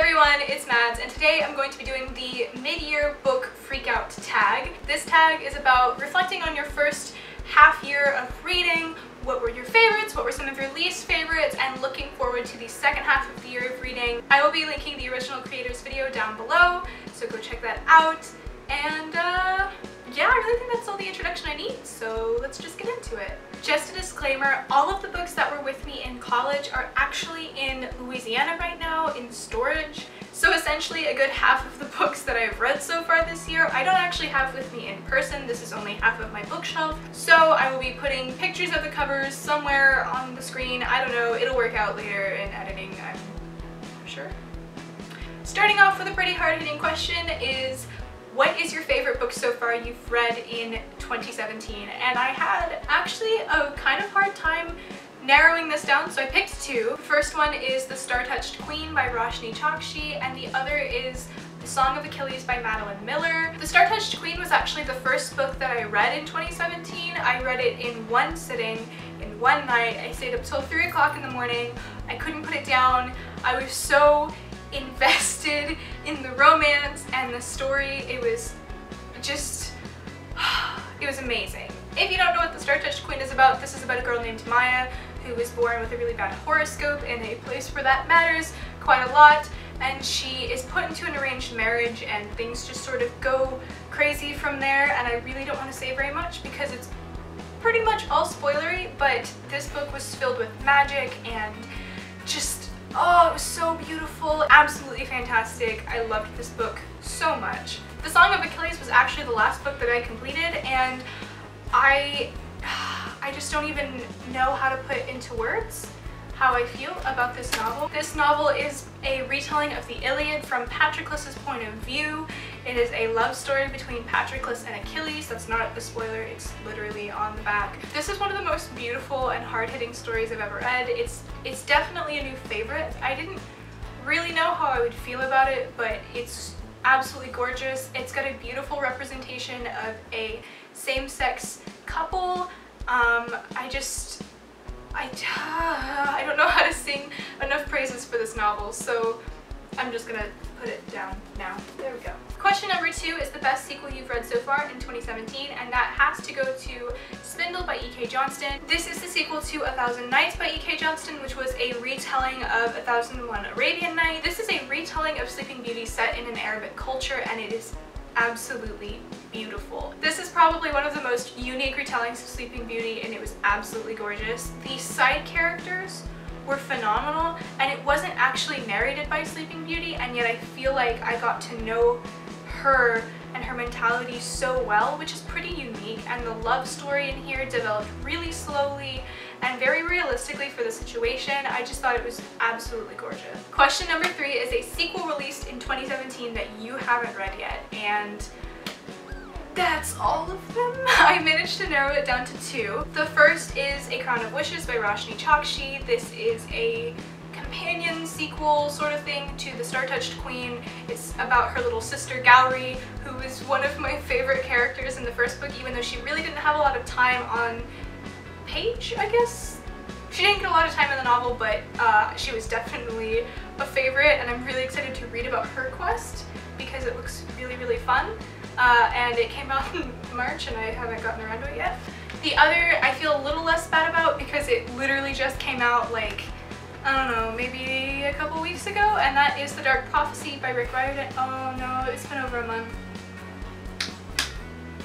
everyone, it's Mads, and today I'm going to be doing the mid-year book freakout tag. This tag is about reflecting on your first half year of reading. What were your favorites, what were some of your least favorites, and looking forward to the second half of the year of reading. I will be linking the original creators video down below, so go check that out. And yeah, I really think that's all the introduction I need, so let's just get into it. Just a disclaimer, all of the books that were with me in college are actually in Louisiana right now in storage. So essentially a good half of the books that I've read so far this year I don't actually have with me in person. This is only half of my bookshelf. So I will be putting pictures of the covers somewhere on the screen. I don't know, it'll work out later in editing, I'm sure. Starting off with a pretty hard-hitting question is, what is your favorite book so far you've read in 2017? And I had actually a kind of hard time narrowing this down, so I picked two. The first one is The Star-Touched Queen by Roshni Chokshi, and the other is The Song of Achilles by Madeline Miller. The Star-Touched Queen was actually the first book that I read in 2017. I read it in one sitting, in one night. I stayed up till 3 o'clock in the morning. I couldn't put it down. I was so invested in the romance and the story. It was just, it was amazing. If you don't know what The Star-Touched Queen is about, this is about a girl named Maya who was born with a really bad horoscope in a place where that matters quite a lot, and she is put into an arranged marriage and things just sort of go crazy from there. And I really don't want to say very much because it's pretty much all spoilery, but this book was filled with magic and just, oh, it was so beautiful, absolutely fantastic. I loved this book so much. The Song of Achilles was actually the last book that I completed, and I just don't even know how to put into words how I feel about this novel. This novel is a retelling of the Iliad from Patroclus's point of view. It is a love story between Patroclus and Achilles. That's not a spoiler, it's literally on the back. This is one of the most beautiful and hard-hitting stories I've ever read. It's definitely a new favorite. I didn't really know how I would feel about it, but it's absolutely gorgeous. It's got a beautiful representation of a same-sex couple. I don't know how to sing enough praises for this novel, so I'm just gonna put it down now. There we go. Question number 2 is the best sequel you've read so far in 2017, and that has to go to Spindle by E.K. Johnston. This is the sequel to 1,000 Nights by E.K. Johnston, which was a retelling of 1001 Arabian Nights. This is a retelling of Sleeping Beauty set in an Arabic culture, and it is absolutely beautiful. This is probably one of the most unique retellings of Sleeping Beauty, and it was absolutely gorgeous. The side characters were phenomenal, and it wasn't actually narrated by Sleeping Beauty, and yet I feel like I got to know her and her mentality so well, which is pretty unique. And the love story in here developed really slowly and very realistically for the situation. I just thought it was absolutely gorgeous. Question number 3 is a sequel released in 2017 that you haven't read yet, and that's all of them. I managed to narrow it down to 2. The first is A Crown of Wishes by Roshni Chokshi. This is a companion sequel sort of thing to The Star-Touched Queen. It's about her little sister Gowri, who is one of my favorite characters in the first book, even though she really didn't have a lot of time on page, I guess. She didn't get a lot of time in the novel, but she was definitely a favorite, and I'm really excited to read about her quest because it looks really, really fun. And it came out in March, and I haven't gotten around to it yet. The other I feel a little less bad about because it literally just came out like, I don't know, maybe a couple weeks ago, and that is The Dark Prophecy by Rick Riordan. Oh no, it's been over a month.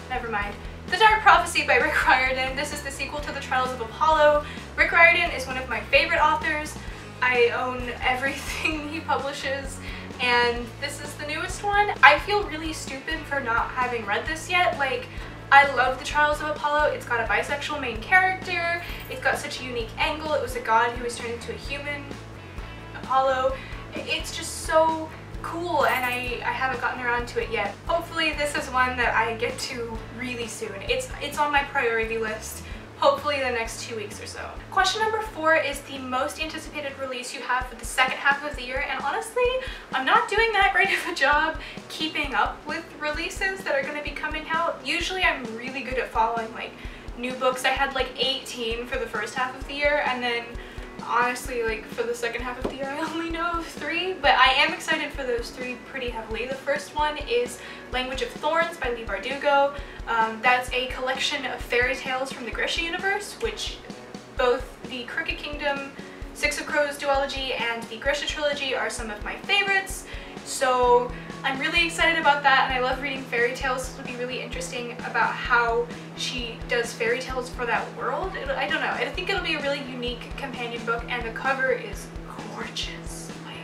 Never mind. The Dark Prophecy by Rick Riordan. This is the sequel to The Trials of Apollo. Rick Riordan is one of my favorite authors. I own everything he publishes, and this is the newest one. I feel really stupid for not having read this yet. Like, I love The Trials of Apollo. It's got a bisexual main character. It's got such a unique angle. It was a god who was turned into a human, Apollo. It's just so cool, and I haven't gotten around to it yet. Hopefully this is one that I get to really soon. It's on my priority list. Hopefully the next 2 weeks or so. Question number 4 is the most anticipated release you have for the second half of the year, and honestly, I'm not doing that great of a job keeping up with releases that are going to be coming out. Usually I'm really good at following like new books. I had like 18 for the first half of the year, and then honestly, like, for the second half of the year I only know of 3, but I am excited for those three pretty heavily. The first one is Language of Thorns by Leigh Bardugo. That's a collection of fairy tales from the Grisha universe, which both the Crooked Kingdom, Six of Crows duology and the Grisha trilogy are some of my favorites. So I'm really excited about that, and I love reading fairy tales. This will be really interesting about how she does fairy tales for that world. I don't know. I think it'll be a really unique companion book, and the cover is gorgeous. Like,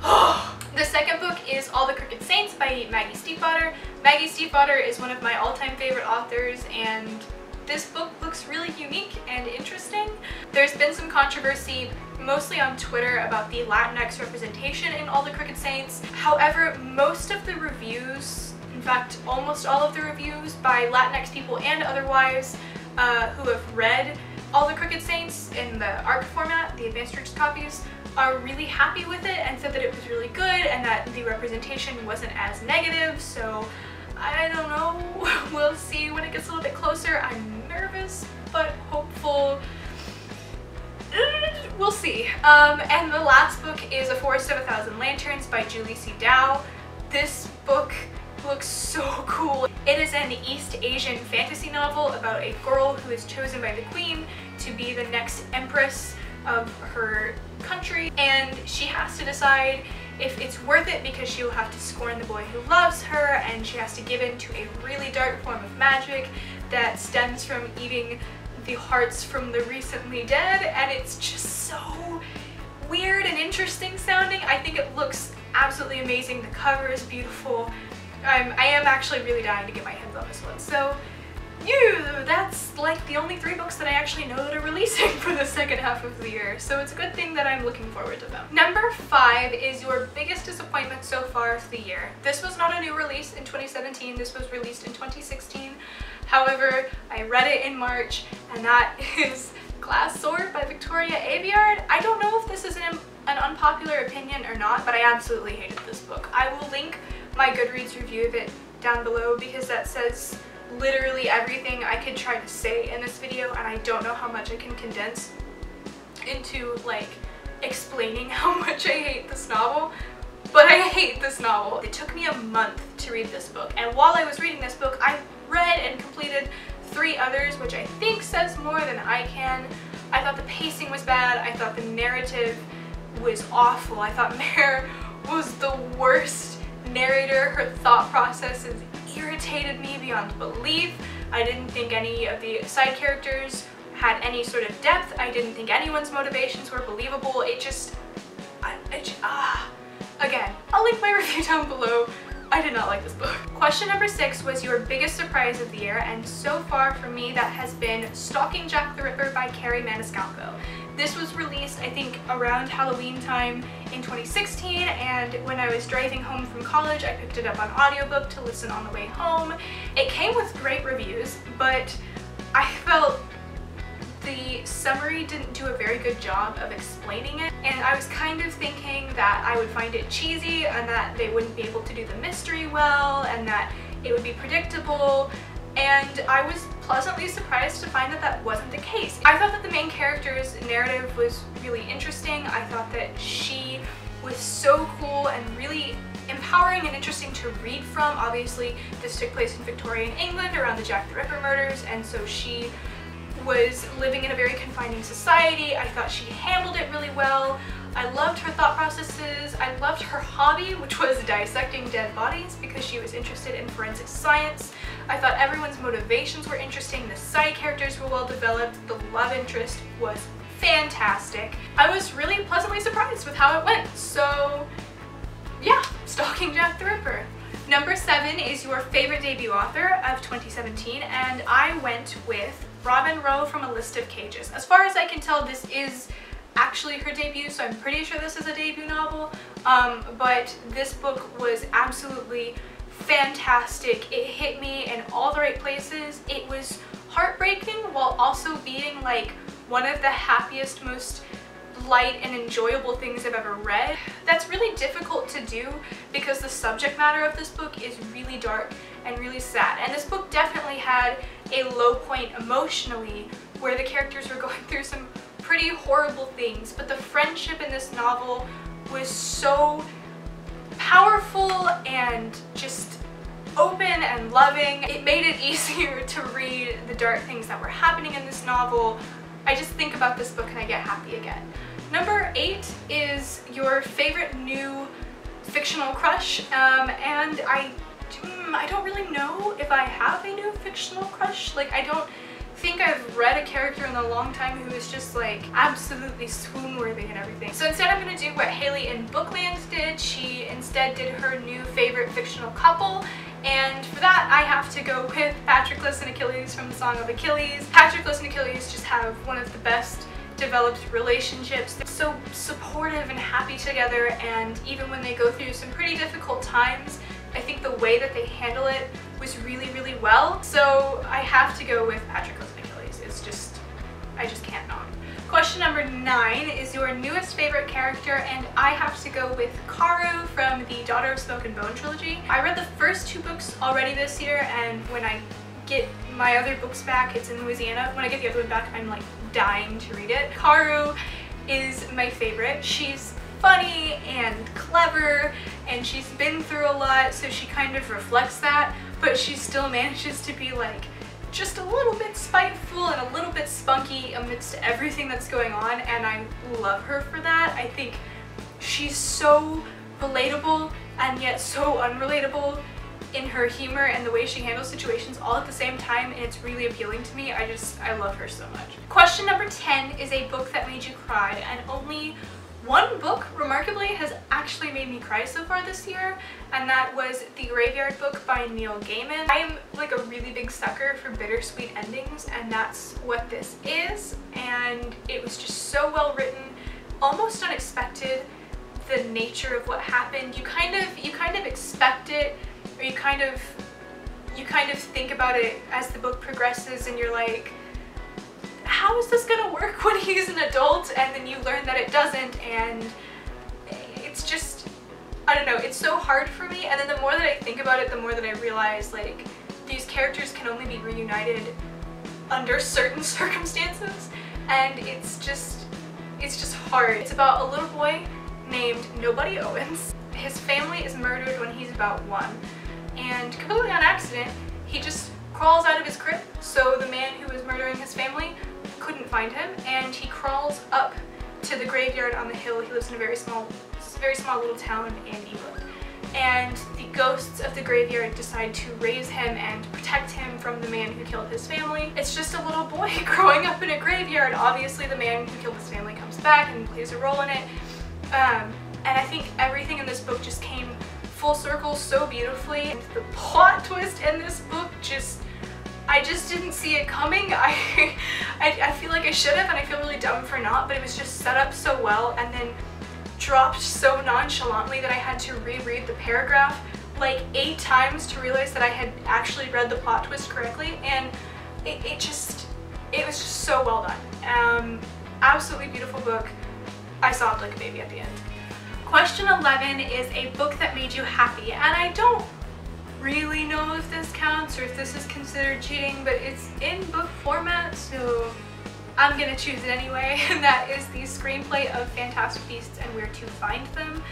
oh! The second book is All the Crooked Saints by Maggie Stiefvater. Maggie Stiefvater is one of my all-time favorite authors, and this book looks really unique and interesting. There's been some controversy, mostly on Twitter, about the Latinx representation in All the Crooked Saints. However, most of the reviews, in fact almost all of the reviews by Latinx people and otherwise who have read All the Crooked Saints in the ARC format, the advanced reads copies, are really happy with it and said that it was really good and that the representation wasn't as negative. So I don't know, we'll see when it gets a little bit closer. I'm nervous but hopeful. We'll see. And the last book is A Forest of a Thousand Lanterns by Julie C. Dow. This book looks so cool. It is an East Asian fantasy novel about a girl who is chosen by the queen to be the next empress of her country, and she has to decide if it's worth it because she will have to scorn the boy who loves her, and she has to give in to a really dark form of magic that stems from eating the hearts from the recently dead, and it's just so weird and interesting sounding. I think it looks absolutely amazing. The cover is beautiful. I am actually really dying to get my hands on this one. So that's like the only 3 books that I actually know that are releasing for the second half of the year, so it's a good thing that I'm looking forward to them. Number 5 is your biggest disappointment so far of the year. This was not a new release in 2017, this was released in 2016. However, I read it in March, and that is Glass Sword by Victoria Aveyard. I don't know if this is an unpopular opinion or not, but I absolutely hated this book. I will link my Goodreads review of it down below because that says literally everything I could try to say in this video, and I don't know how much I can condense into like explaining how much I hate this novel, but I hate this novel. It took me a month to read this book, and while I was reading this book I read and completed 3 others, which I think says more than I can. I thought the pacing was bad, I thought the narrative was awful, I thought Mare was the worst narrator. Her thought processes irritated me beyond belief. I didn't think any of the side characters had any sort of depth. I didn't think anyone's motivations were believable. Again, I'll link my review down below. I did not like this book. Question number 6 was your biggest surprise of the year, and so far for me that has been Stalking Jack the Ripper by Carrie Maniscalco. This was released, I think, around Halloween time in 2016, and when I was driving home from college I picked it up on audiobook to listen on the way home. It came with great reviews, but I felt the summary didn't do a very good job of explaining it, and I was kind of thinking that I would find it cheesy and that they wouldn't be able to do the mystery well and that it would be predictable, and I was pleasantly surprised to find that that wasn't the case. I thought that the main character's narrative was really interesting. I thought that she was so cool and really empowering and interesting to read from. Obviously this took place in Victorian England around the Jack the Ripper murders, and so she was living in a very confining society. I thought she handled it really well. I loved her thought processes. I loved her hobby, which was dissecting dead bodies because she was interested in forensic science. I thought everyone's motivations were interesting. The side characters were well developed. The love interest was fantastic. I was really pleasantly surprised with how it went. So yeah, Stalking Jack the Ripper. Number 7 is your favorite debut author of 2017, and I went with Robin Rowe from A List of Cages. As far as I can tell, this is actually her debut, so I'm pretty sure this is a debut novel, but this book was absolutely fantastic. It hit me in all the right places. It was heartbreaking while also being like one of the happiest, most light and enjoyable things I've ever read. That's really difficult to do because the subject matter of this book is really dark and really sad, and this book definitely had a low point emotionally where the characters were going through some pretty horrible things, but the friendship in this novel was so and just open and loving. It made it easier to read the dark things that were happening in this novel. I just think about this book and I get happy again. Number 8 is your favorite new fictional crush, and I don't really know if I have a new fictional crush. Like, I don't think I've read a character in a long time who is just like absolutely swoon-worthy and everything. So instead I'm going to do what Haley in Bookland did. She instead did her new favorite fictional couple, and for that I have to go with Patroclus and Achilles from the Song of Achilles. Patroclus and Achilles just have one of the best developed relationships. They're so supportive and happy together, and even when they go through some pretty difficult times, I think the way that they handle it was really, really well. So I have to go with Patroclus and Achilles. It's just, I just can't not. Question number 9 is your newest favorite character, and I have to go with Karu from the Daughter of Smoke and Bone trilogy. I read the first 2 books already this year, and when I get my other books back, it's in Louisiana. When I get the other one back, I'm like dying to read it. Karu is my favorite. She's funny and clever, and she's been through a lot, so she kind of reflects that, but she still manages to be like just a little bit spiteful and a little bit spunky amidst everything that's going on, and I love her for that. I think she's so relatable and yet so unrelatable in her humor and the way she handles situations all at the same time, and it's really appealing to me. I love her so much. Question number 10 is a book that made you cry, and only one book, remarkably, has actually made me cry so far this year, and that was The Graveyard Book by Neil Gaiman. I am like a really big sucker for bittersweet endings, and that's what this is, and it was just so well written, almost unexpected, the nature of what happened. You kind of expect it, or you kind of think about it as the book progresses, and you're like, how is this gonna work when he's an adult? And then you learn that it doesn't, and it's just, I don't know, it's so hard for me. And then the more that I think about it, the more that I realize like these characters can only be reunited under certain circumstances, and it's just hard. It's about a little boy named Nobody Owens. His family is murdered when he's about 1, and completely on accident, he just crawls out of his crib, so the man who was murdering his family couldn't find him, and he crawls up to the graveyard on the hill. He lives in a very small little town in England, and the ghosts of the graveyard decide to raise him and protect him from the man who killed his family. It's just a little boy growing up in a graveyard. Obviously the man who killed his family comes back and plays a role in it, and I think everything in this book just came full circle so beautifully. And the plot twist in this book I just didn't see it coming. I feel like I should have, and I feel really dumb for not, but it was just set up so well and then dropped so nonchalantly that I had to reread the paragraph like 8 times to realize that I had actually read the plot twist correctly, and it was just so well done. Absolutely beautiful book. I sobbed like a baby at the end. Question 11 is a book that made you happy, and I don't really know if this counts or if this is considered cheating, but it's in book format, so I'm gonna choose it anyway, and that is the screenplay of Fantastic Beasts and Where to Find Them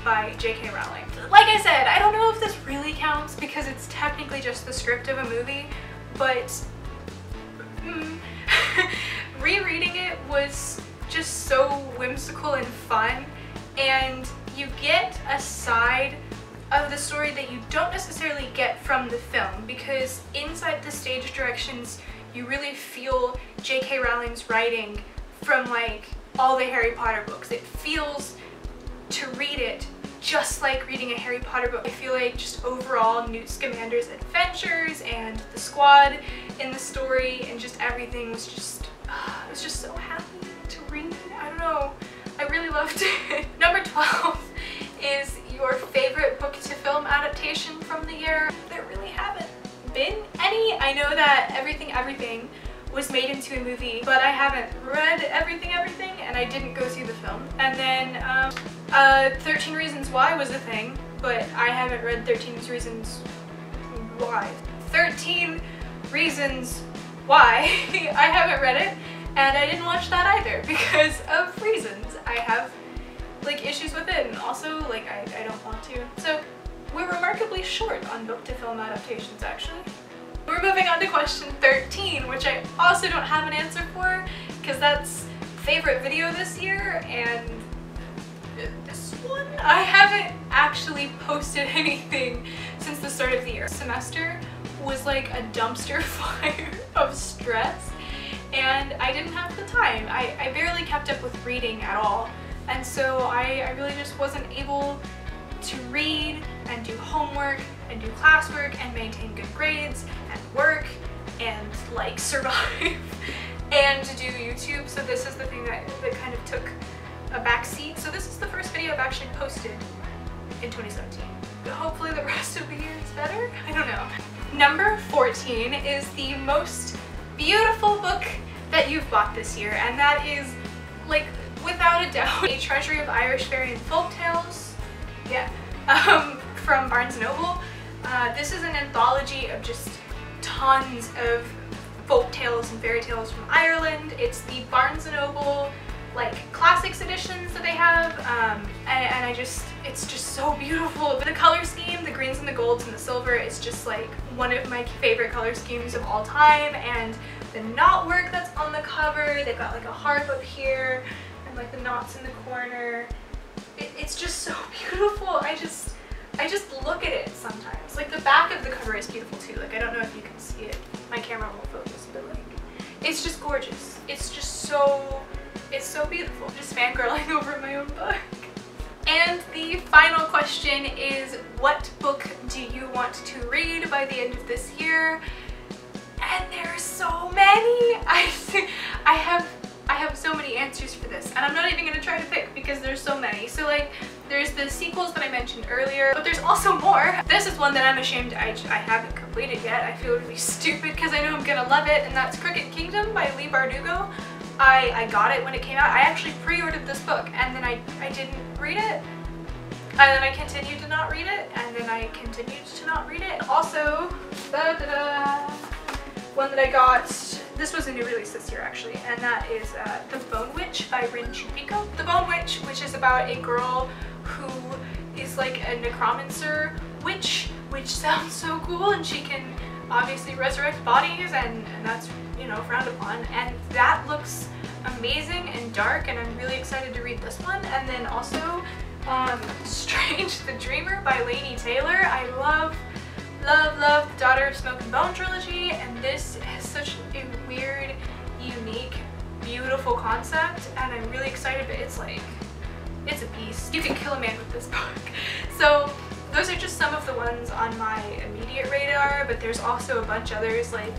by J.K. Rowling. Like I said, I don't know if this really counts because it's technically just the script of a movie, but rereading it was just so whimsical and fun, and you get a side of the story that you don't necessarily get from the film, because inside the stage directions you really feel J.K. Rowling's writing from like all the Harry Potter books. It feels, to read it, just like reading a Harry Potter book. I feel like just overall Newt Scamander's adventures and the squad in the story and just everything was just, I was just so happy to read. I don't know, I really loved it. Number 12 is your favorite book to film adaptation from the year. There really haven't been any. I know that Everything was made into a movie, but I haven't read Everything, and I didn't go see the film. And then 13 Reasons Why was a thing, but I haven't read 13 Reasons Why. 13 Reasons Why, I haven't read it, and I didn't watch that either because of reasons. I have like issues with it, and also like I don't want to. So we're remarkably short on book to film adaptations, actually. We're moving on to question 13, which I also don't have an answer for, because that's favorite video this year, and this one? I haven't actually posted anything since the start of the year. Semester was like a dumpster fire of stress, and I didn't have the time. I barely kept up with reading at all, and so I really just wasn't able to read and do homework and do classwork and maintain good grades and work and like survive and to do YouTube. So this is the thing that kind of took a back seat. So this is the first video I've actually posted in 2017. Hopefully the rest of the year is better. I don't know. Number 14 is the most beautiful book that you've bought this year, and that is, like, without a doubt, A Treasury of Irish Fairy and Folktales. Yeah, from Barnes & Noble. This is an anthology of just tons of folk tales and fairy tales from Ireland. It's the Barnes & Noble like classics editions that they have, and it's just so beautiful. The color scheme, the greens and the golds and the silver, is just like one of my favorite color schemes of all time, and the knot work that's on the cover, they've got like a harp up here and like the knots in the corner. It's just so beautiful. I just look at it sometimes. Like the back of the cover is beautiful too. Like I don't know if you can see it. My camera won't focus, but like it's just gorgeous. It's just so, it's so beautiful. I'm just fangirling over my own book. And the final question is, what book do you want to read by the end of this year? And there's so many. I have so many answers for this, and I'm not even gonna try to pick because there's so many. So like, there's the sequels that I mentioned earlier, but there's also more. This is one that I'm ashamed I haven't completed yet. I feel really stupid because I know I'm gonna love it, and that's Crooked Kingdom by Leigh Bardugo. I got it when it came out. I actually pre-ordered this book, and then I didn't read it, and then I continued to not read it, and then I continued to not read it. Also, one that I got, this was a new release this year actually, and that is The Bone Witch by Rin Chupiko. The Bone Witch, which is about a girl who is like a necromancer witch, which sounds so cool, and she can obviously resurrect bodies, and that's, you know, frowned upon, and that looks amazing and dark, and I'm really excited to read this one. And then also Strange the Dreamer by Laini Taylor. I love the Daughter of Smoke and Bone trilogy, and this has such a weird, unique, beautiful concept, and I'm really excited, but it's like, it's a beast. You can kill a man with this book. So those are just some of the ones on my immediate radar, but there's also a bunch others. Like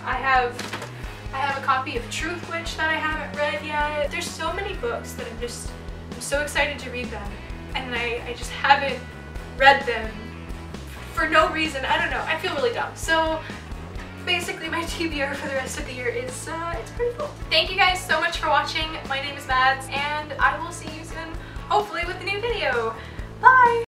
I have a copy of Truth Witch that I haven't read yet. There's so many books that I'm so excited to read them, and I just haven't read them for no reason. I don't know. I feel really dumb. So basically my TBR for the rest of the year is it's pretty cool. Thank you guys so much for watching. My name is Mads, and I will see you soon, hopefully with a new video. Bye!